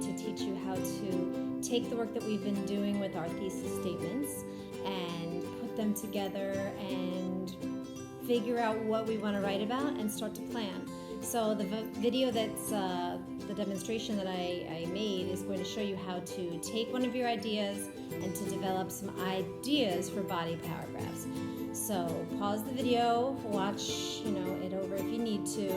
to teach you how to take the work that we've been doing with our thesis statements and put them together and figure out what we want to write about and start to plan. So the video that's the demonstration that I made is going to show you how to take one of your ideas and to develop some ideas for body paragraphs. So pause the video, watch it over if you need to,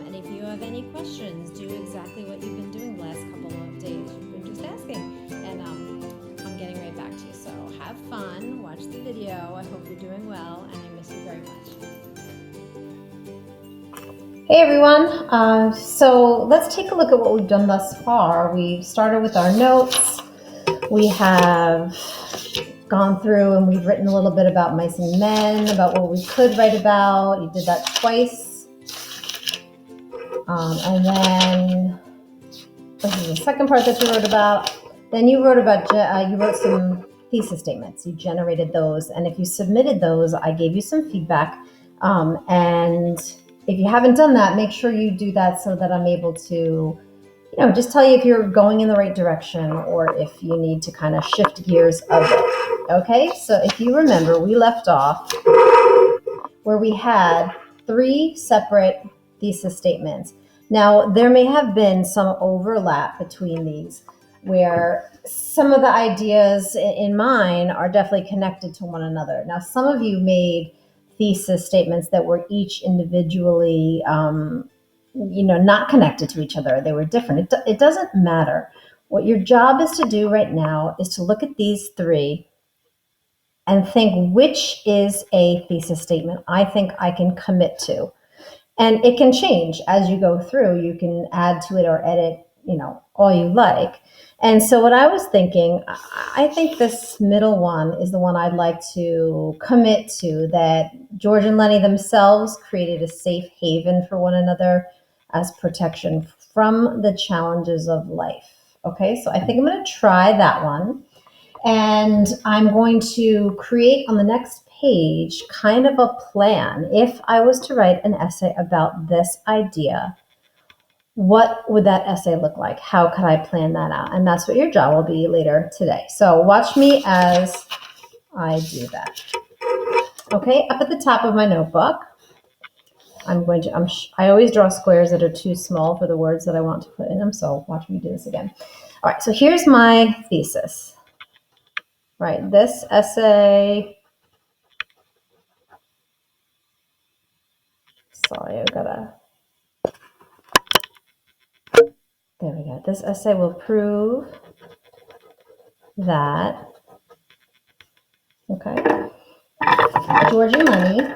and if you have any questions, do exactly what you've been doing the last couple of days. You've been just asking, and I'm getting right back to you. So have fun, watch the video. I hope you're doing well, and I miss you very much. Hey everyone, so let's take a look at what we've done thus far. We've started with our notes. We have gone through and we've written a little bit about mice and men, about what we could write about. You did that twice. And then this is the second part that you wrote about. Then you wrote some thesis statements. You generated those, and if you submitted those, I gave you some feedback. And if you haven't done that, make sure you do that so that I'm able to, just tell you if you're going in the right direction or if you need to kind of shift gears a bit. Okay, so if you remember, we left off where we had 3 separate thesis statements. Now, there may have been some overlap between these where some of the ideas in mine are definitely connected to one another. Now, some of you made thesis statements that were each individually, not connected to each other. They were different. It doesn't matter. What your job is to do right now is to look at these 3 and think which is a thesis statement I think I can commit to. And it can change as you go through. You can add to it or edit, all you like. And so what I was thinking, I think this middle one is the one I'd like to commit to, that George and Lenny themselves created a safe haven for one another as protection from the challenges of life. Okay, so I think I'm going to try that one. And I'm going to create on the next page kind of a plan. If I was to write an essay about this idea, what would that essay look like? How could I plan that out? And that's what your job will be later today. So watch me as I do that. Okay, up at the top of my notebook, I always draw squares that are too small for the words that I want to put in them. So watch me do this again. All right, so here's my thesis. Right, this essay, there we go. This essay will prove that, okay, George and Lenny,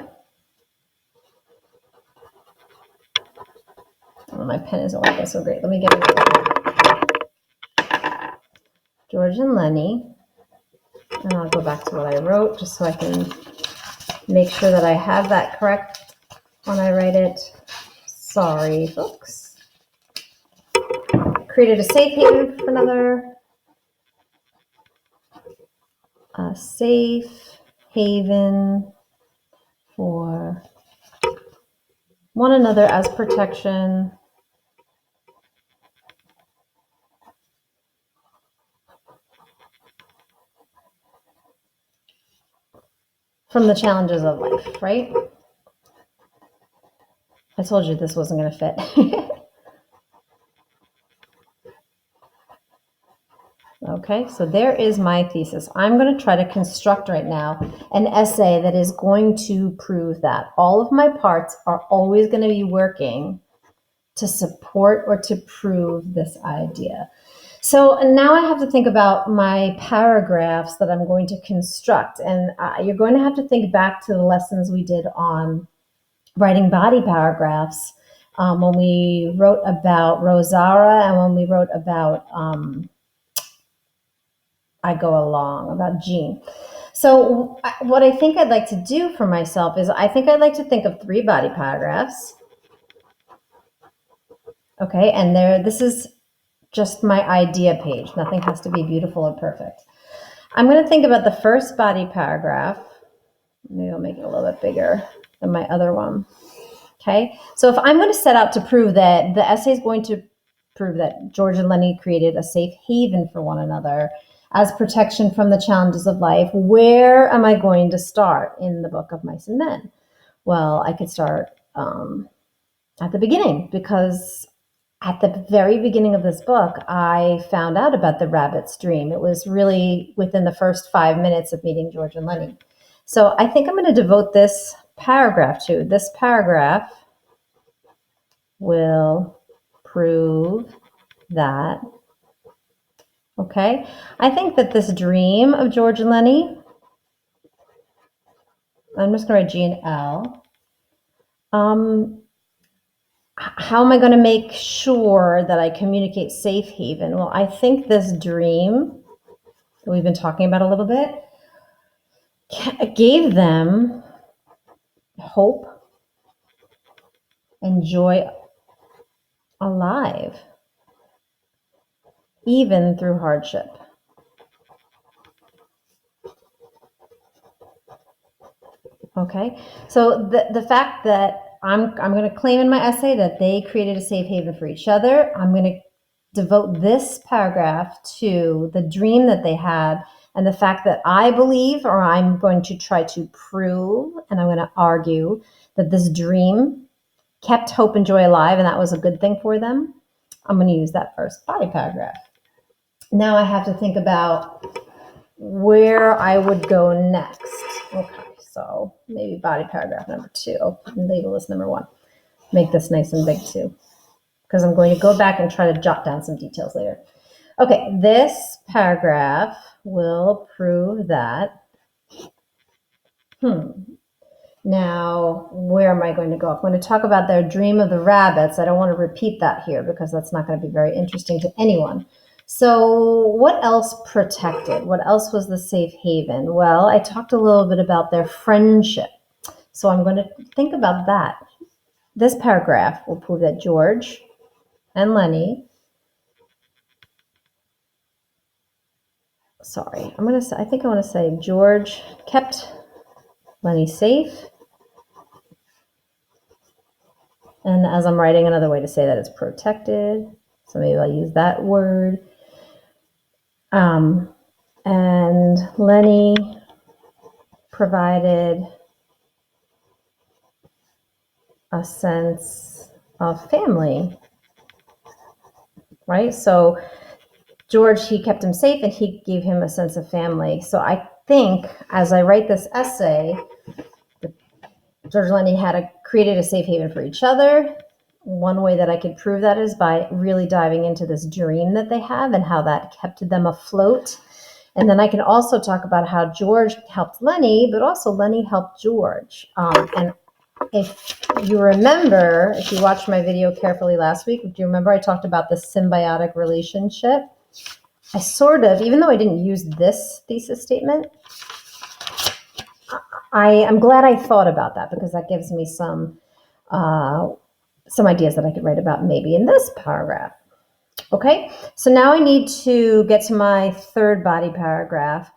my pen isn't working so great. Let me get it. George and Lenny, and I'll go back to what I wrote just so I can make sure that I have that correct when I write it. Sorry, folks. Created a safe haven for another. A safe haven for one another as protection from the challenges of life, right? I told you this wasn't going to fit. Okay, so there is my thesis. I'm going to try to construct right now an essay that is going to prove that. All of my parts are always going to be working to support or to prove this idea. So now I have to think about my paragraphs that I'm going to construct. And you're going to have to think back to the lessons we did on writing body paragraphs when we wrote about Rosara and when we wrote about I Go Along, about Jean. So what I think I'd like to do for myself is I think I'd like to think of 3 body paragraphs. Okay, and this is just my idea page. Nothing has to be beautiful or perfect. I'm going to think about the first body paragraph. Maybe I'll make it a little bit bigger than my other one. Okay, so if I'm going to set out to prove that the essay is going to prove that George and Lenny created a safe haven for one another as protection from the challenges of life. Where am I going to start in the book of Mice and Men? Well, I could start at the beginning, because at the very beginning of this book, I found out about the rabbit's dream. It was really within the first 5 minutes of meeting George and Lenny. So I think I'm going to devote this paragraph to. This paragraph will prove that. Okay, I think that this dream of George and Lenny, I'm just going to write G and L. How am I going to make sure that I communicate safe haven? Well, I think this dream that we've been talking about a little bit gave them hope and joy alive, even through hardship. Okay, so the fact that I'm going to claim in my essay that they created a safe haven for each other, I'm going to devote this paragraph to the dream that they had, and the fact that I believe, or I'm going to try to prove, and I'm going to argue that this dream kept hope and joy alive, and that was a good thing for them. I'm going to use that first body paragraph. Now I have to think about where I would go next. Okay, so maybe body paragraph number 2 and label this number 1. Make this nice and big too, because I'm going to go back and try to jot down some details later. Okay, this paragraph will prove that. Now, where am I going to go? I'm going to talk about their dream of the rabbits. I don't want to repeat that here because that's not going to be very interesting to anyone. So what else protected? What else was the safe haven? Well, I talked a little bit about their friendship. So I'm going to think about that. This paragraph will prove that George and Lenny, I think I want to say George kept Lenny safe. And as I'm writing, another way to say that is protected. So maybe I'll use that word. And Lenny provided a sense of family, right? So George, he kept him safe and he gave him a sense of family. So I think as I write this essay, George and Lenny created a safe haven for each other. One way that I could prove that is by really diving into this dream that they have and how that kept them afloat. And then I can also talk about how George helped Lenny, but also Lenny helped George. And if you remember, if you watched my video carefully last week, do you remember I talked about the symbiotic relationship? I sort of, even though I didn't use this thesis statement, I'm glad I thought about that, because that gives me some ideas that I could write about maybe in this paragraph. Okay, so now I need to get to my third body paragraph,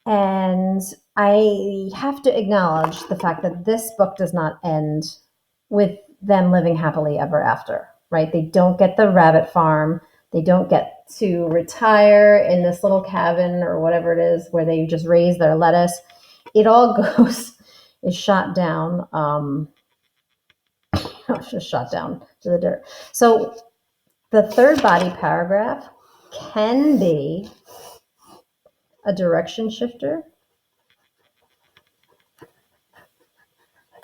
and I have to acknowledge the fact that this book does not end with them living happily ever after, right? They don't get the rabbit farm. They don't get to retire in this little cabin or whatever it is where they just raise their lettuce. It all is shot down. Just shot down to the dirt. So the third body paragraph can be a direction shifter.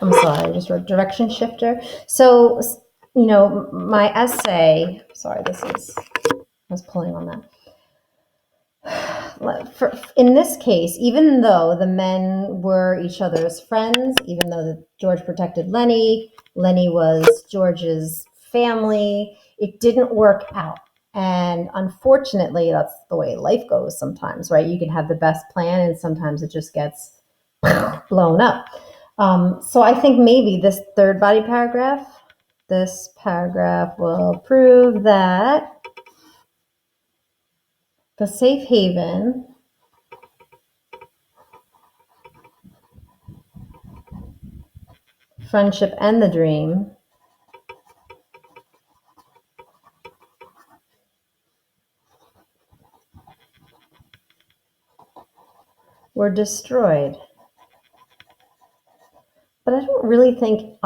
I'm sorry, I just wrote direction shifter. So, my essay, I was pulling on that. In this case, even though the men were each other's friends, even though George protected Lenny, Lenny was George's family, it didn't work out. And unfortunately, that's the way life goes sometimes, right? You can have the best plan and sometimes it just gets blown up. So I think maybe this third body paragraph, this paragraph will prove that the safe haven friendship and the dream were destroyed. But I don't really think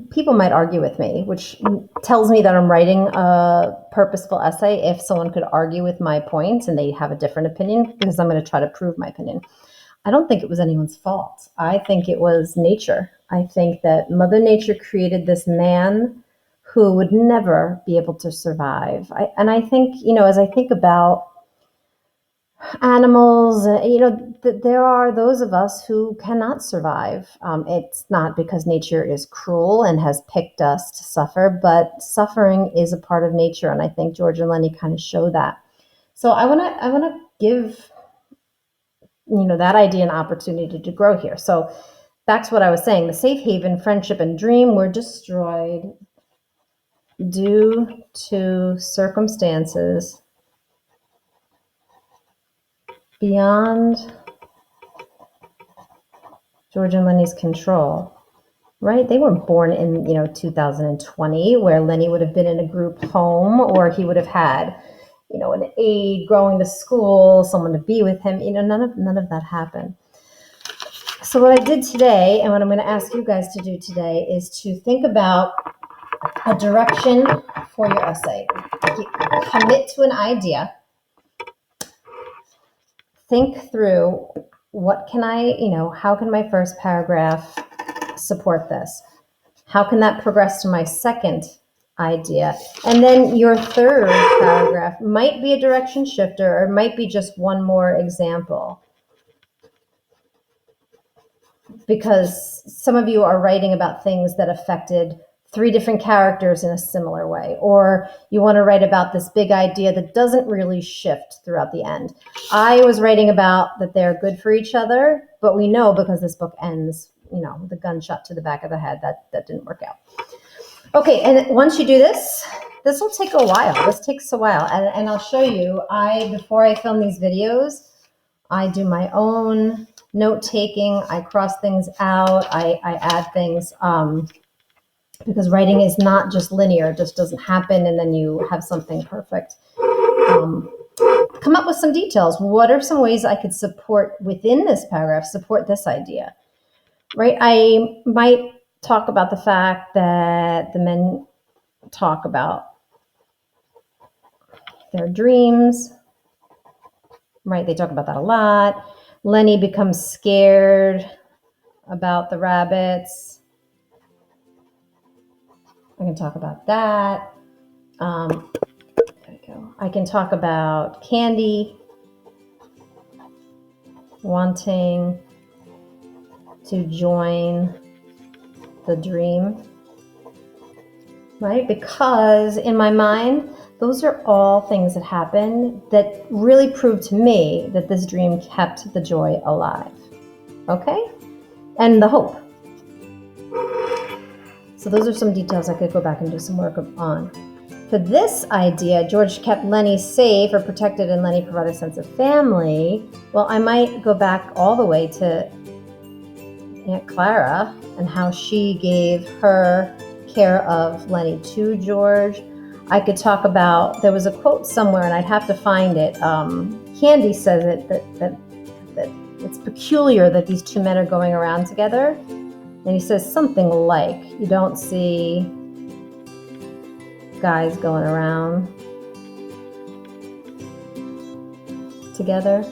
people might argue with me, which tells me that I'm writing a purposeful essay if someone could argue with my points and they have a different opinion, because I'm going to try to prove my opinion. I don't think it was anyone's fault. I think it was nature. I think that Mother Nature created this man who would never be able to survive. And I think, as I think about animals, there are those of us who cannot survive. It's not because nature is cruel and has picked us to suffer, but suffering is a part of nature, and I think George and Lenny kind of show that. So I want to give that idea an opportunity to grow here. So back to what I was saying: the safe haven, friendship, and dream were destroyed due to circumstances beyond George and Lenny's control, right? They weren't born in, 2020, where Lenny would have been in a group home, or he would have had, an aide going to school, someone to be with him. None of that happened. So what I did today, and what I'm going to ask you guys to do today, is to think about a direction for your essay. Commit to an idea. Think through, how can my first paragraph support this? How can that progress to my second idea? And then your third paragraph might be a direction shifter, or it might be just one more example. Because some of you are writing about things that affected 3 different characters in a similar way, or you want to write about this big idea that doesn't really shift throughout the end. I was writing about that they're good for each other, but we know, because this book ends, with a gunshot to the back of the head, that didn't work out. Okay, and once you do this will take a while. This takes a while, and I'll show you. Before I film these videos, I do my own note taking. I cross things out. I add things. Because writing is not just linear. It just doesn't happen and then you have something perfect. Come up with some details. What are some ways I could support within this paragraph, support this idea, right? I might talk about the fact that the men talk about their dreams, right? They talk about that a lot. Lenny becomes scared about the rabbits. I can talk about that. There we go. I can talk about Candy wanting to join the dream, right? Because in my mind, those are all things that happened that really proved to me that this dream kept the joy alive, okay? And the hope. So those are some details I could go back and do some work on. For this idea, George kept Lenny safe or protected, and Lenny provided a sense of family. Well, I might go back all the way to Aunt Clara and how she gave her care of Lenny to George. I could talk about, there was a quote somewhere, and I'd have to find it. Candy says it, that it's peculiar that these 2 men are going around together. And he says something like, you don't see guys going around together.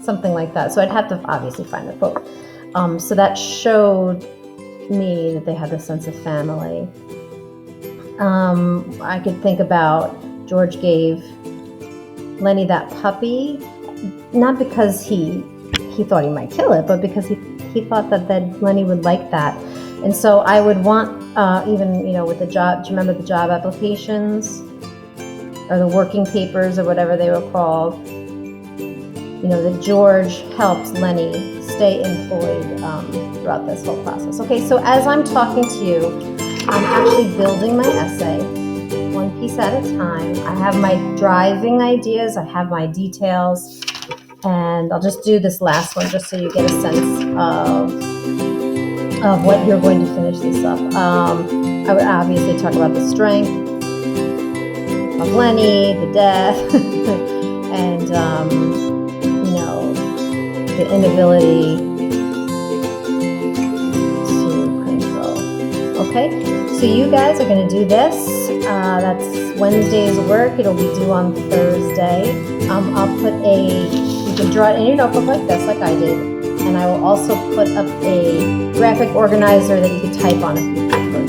Something like that. So I'd have to obviously find the quote. So that showed me that they had a sense of family. I could think about George gave Lenny that puppy, not because he thought he might kill it, but because he thought that Lenny would like that. And so I would want, even, with the job, do you remember the job applications or the working papers or whatever they were called? That George helped Lenny stay employed throughout this whole process. Okay, so as I'm talking to you, I'm actually building my essay one piece at a time. I have my driving ideas, I have my details, and I'll just do this last one just so you get a sense of what you're going to finish this up. I would obviously talk about the strength of Lenny, the death, and the inability to control. Okay, so you guys are going to do this. That's Wednesday's work. It'll be due on Thursday. I'll put you can draw it in your notebook like this, like I did, and I will also put up a graphic organizer that you can type on if you prefer.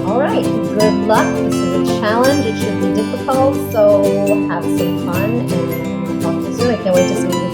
All right, good luck. This is a challenge. It should be difficult, so have some fun, and I'll talk to you soon. I can't wait to see you.